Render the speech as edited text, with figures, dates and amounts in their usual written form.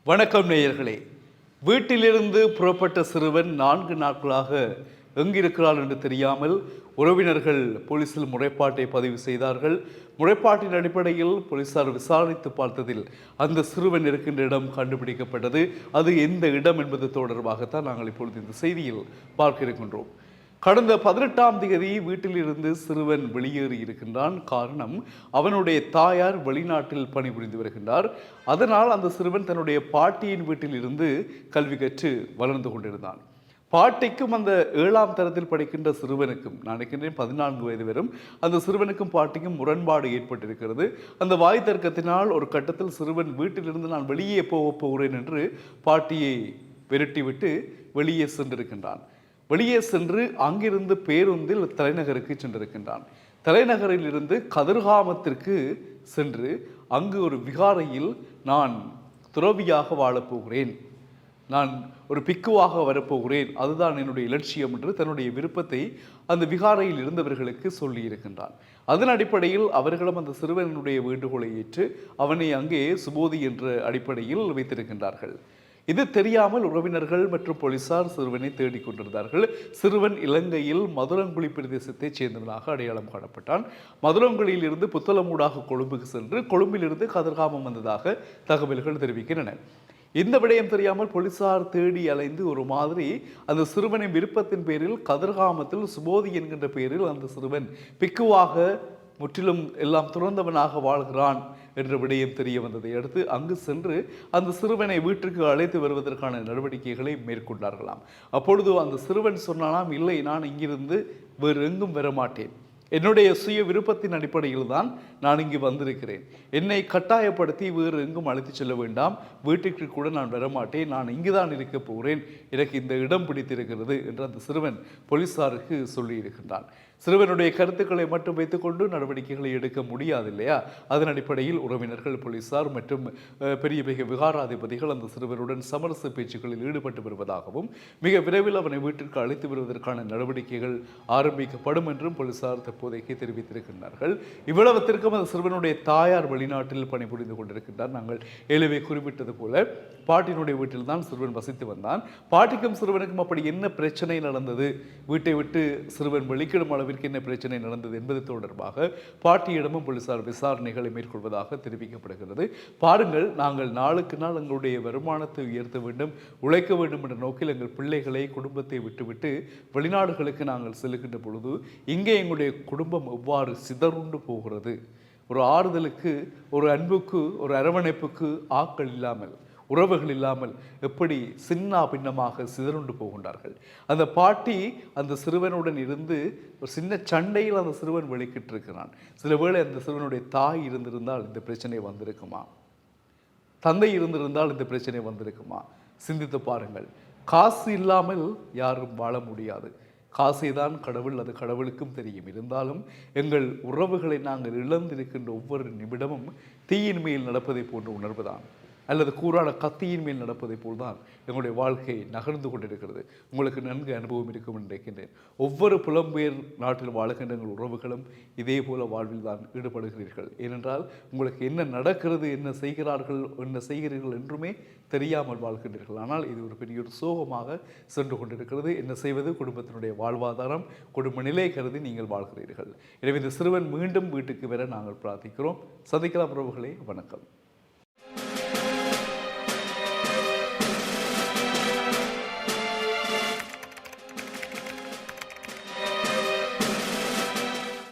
வணக்கம் நேயர்களே. வீட்டிலிருந்து புறப்பட்ட சிறுவன் 4 நாட்களாக எங்கிருக்கிறான் என்று தெரியாமல் உறவினர்கள் போலீசில் முறைப்பாட்டை பதிவு செய்தார்கள். முறைப்பாட்டின் அடிப்படையில் போலீசார் விசாரித்து பார்த்ததில் அந்த சிறுவன் இருக்கின்ற இடம் கண்டுபிடிக்கப்பட்டது. அது எந்த இடம் என்பது தொடர்பாகத்தான் நாங்கள் இப்பொழுது இந்த செய்தியில் பார்க்க இருக்கின்றோம். கடந்த 18ஆம் தேதி வீட்டிலிருந்து சிறுவன் வெளியேறி இருக்கின்றான். காரணம், அவனுடைய தாயார் வெளிநாட்டில் பணிபுரிந்து வருகின்றார். அதனால் அந்த சிறுவன் தன்னுடைய பாட்டியின் வீட்டில் இருந்து கல்வி கற்று வளர்ந்து கொண்டிருந்தான். பாட்டிக்கும் அந்த 7ஆம் தரத்தில் படிக்கின்ற சிறுவனுக்கும், நான் நினைக்கின்றேன் 14 வயது வரும், அந்த சிறுவனுக்கும் பாட்டிக்கும் முரண்பாடு ஏற்பட்டிருக்கிறது. அந்த வாய் தர்க்கத்தினால் ஒரு கட்டத்தில் சிறுவன் வீட்டிலிருந்து நான் வெளியே போகிறேன் என்று பாட்டியை விரட்டிவிட்டு வெளியே சென்றிருக்கின்றான். வெளியே சென்று அங்கிருந்து பேருந்தில் தலைநகருக்கு சென்றிருக்கின்றான். தலைநகரில் இருந்து கதிர்காமத்திற்கு சென்று அங்கு ஒரு விகாரையில் நான் துறவியாக வாழப்போகிறேன், நான் ஒரு பிக்குவாக வரப்போகிறேன், அதுதான் என்னுடைய இலட்சியம் என்று தன்னுடைய விருப்பத்தை அந்த விகாரையில் இருந்தவர்களுக்கு சொல்லியிருக்கின்றான். அதன் அடிப்படையில் அவர்களும் அந்த சிறுவனுடைய வேண்டுகோளை ஏற்று அவனை அங்கே சுபோதி என்ற அடிப்படையில் வைத்திருக்கின்றார்கள். இது தெரியாமல் உறவினர்கள் மற்றும் போலீசார் சிறுவனை தேடிக் கொண்டிருந்தார்கள். சிறுவன் இலங்கையில் மதுரங்குழி பிரதேசத்தைச் சேர்ந்தவனாக அடையாளம் காணப்பட்டான். மதுரங்குழியில் இருந்து புத்தளமூடாக கொழும்புக்கு சென்று கொழும்பிலிருந்து கதிர்காமம் வந்ததாக தகவல்கள் தெரிவிக்கின்றன. இந்த விடயம் தெரியாமல் போலீசார் தேடி அலைந்து ஒரு மாதிரி அந்த சிறுவனின் விருப்பத்தின் பேரில் கதிர்காமத்தில் சுபோதி என்கின்ற பெயரில் அந்த சிறுவன் பிக்குவாக முற்றிலும் எல்லாம் துறந்தவனாக வாழ்கிறான் என்ற விடயம் தெரிய வந்ததை அடுத்து அங்கு சென்று அந்த சிறுவனை வீட்டிற்கு அழைத்து வருவதற்கான நடவடிக்கைகளை மேற்கொண்டார்களாம். அப்பொழுது அந்த சிறுவன் சொன்னானாம், இல்லை, நான் இங்கிருந்து வேறு எங்கும் வரமாட்டேன், என்னுடைய சுய விருப்பத்தின் அடிப்படையில் தான் நான் இங்கு வந்திருக்கிறேன், என்னை கட்டாயப்படுத்தி வேறு எங்கும் அழைத்து செல்ல வேண்டாம், வீட்டிற்கு கூட நான் வரமாட்டேன், நான் இங்குதான் இருக்க போகிறேன், எனக்கு இந்த இடம் பிடித்திருக்கிறது என்று அந்த சிறுவன் போலீசாருக்கு சொல்லியிருக்கின்றான். சிறுவனுடைய கருத்துக்களை மட்டும் வைத்துக்கொண்டு நடவடிக்கைகளை எடுக்க முடியாது இல்லையா? அதன் அடிப்படையில் உறவினர்கள், போலீசார் மற்றும் பெரிய பெரிய விகாராதிபதிகள் அந்த சிறுவனுடன் சமரச பேச்சுக்களில் ஈடுபட்டு வருவதாகவும் மிக விரைவில் அவனை வீட்டிற்கு அழைத்து வருவதற்கான நடவடிக்கைகள் ஆரம்பிக்கப்படும் என்றும் போலீசார் தற்போதைக்கு தெரிவித்திருக்கின்றார்கள். இவ்வளவத்திற்கும் அந்த சிறுவனுடைய தாயார் வெளிநாட்டில் பணிபுரிந்து கொண்டிருக்கின்றார். நாங்கள் ஏற்கனவே குறிப்பிட்டது போல பாட்டியினுடைய வீட்டில் தான் சிறுவன் வசித்து வந்தான். பாட்டிக்கும் சிறுவனுக்கும் அப்படி என்ன பிரச்சனை நடந்தது, வீட்டை விட்டு சிறுவன் வெளிக்கிடும் அளவிற்கு என்ன பிரச்சனை நடந்தது என்பது தொடர்பாக பாட்டியிடமும் போலீசார் விசாரணைகளை மேற்கொள்வதாக தெரிவிக்கப்படுகிறது. பாருங்கள், நாங்கள் நாளுக்கு நாள் எங்களுடைய வருமானத்தை உயர்த்த வேண்டும், உழைக்க வேண்டும் என்ற நோக்கில் எங்கள் பிள்ளைகளை, குடும்பத்தை விட்டுவிட்டு வெளிநாடுகளுக்கு நாங்கள் செல்லுகின்ற பொழுது இங்கே எங்களுடைய குடும்பம் எவ்வாறு சிதறுண்டு போகிறது, ஒரு ஆறுதலுக்கு, ஒரு அன்புக்கு, ஒரு அரவணைப்புக்கு ஆட்கள் இல்லாமல், உறவுகள் இல்லாமல் எப்படி சின்ன பின்னமாக சிதறுண்டு போகின்றார்கள். அந்த பாட்டி அந்த சிறுவனுடன் இருந்து ஒரு சின்ன சண்டையில் அந்த சிறுவன் வெளிக்கிட்டு இருக்கிறான். சில வேளை அந்த சிறுவனுடைய தாய் இருந்திருந்தால் இந்த பிரச்சனை வந்திருக்குமா, தந்தை இருந்திருந்தால் இந்த பிரச்சனை வந்திருக்குமா? சிந்தித்து பாருங்கள். காசு இல்லாமல் யாரும் வாழ முடியாது. காசைதான் கடவுள், அது கடவுளுக்கும் தெரியும். இருந்தாலும் எங்கள் உறவுகளை நாங்கள் இழந்திருக்கின்ற ஒவ்வொரு நிமிடமும் தீயின் மேல் நடப்பதை போன்று உணர்வுதான், அல்லது கூறான கத்தியின் மேல் நடப்பதை போல்தான் எங்களுடைய வாழ்க்கை நகர்ந்து கொண்டிருக்கிறது. உங்களுக்கு நன்கு அனுபவம் இருக்கும் என்று நினைக்கின்றேன். ஒவ்வொரு புலம்பெயர் நாட்டில் வாழுகின்ற எங்கள் உறவுகளும் இதே போல வாழ்வில் தான் ஈடுபடுகிறீர்கள். ஏனென்றால் உங்களுக்கு என்ன நடக்கிறது, என்ன செய்கிறீர்கள் என்றுமே தெரியாமல் வாழ்கின்றீர்கள். ஆனால் இது ஒரு பெரிய ஒரு சோகமாக சென்று கொண்டிருக்கிறது. என்ன செய்வது? குடும்பத்தினுடைய வாழ்வாதாரம், குடும்ப நிலை கருதி நீங்கள் வாழ்கிறீர்கள். எனவே இந்த சிறுவன் மீண்டும் வீட்டுக்கு வர நாங்கள் பிரார்த்திக்கிறோம். சந்திக்கலாம் உறவுகளே. வணக்கம்.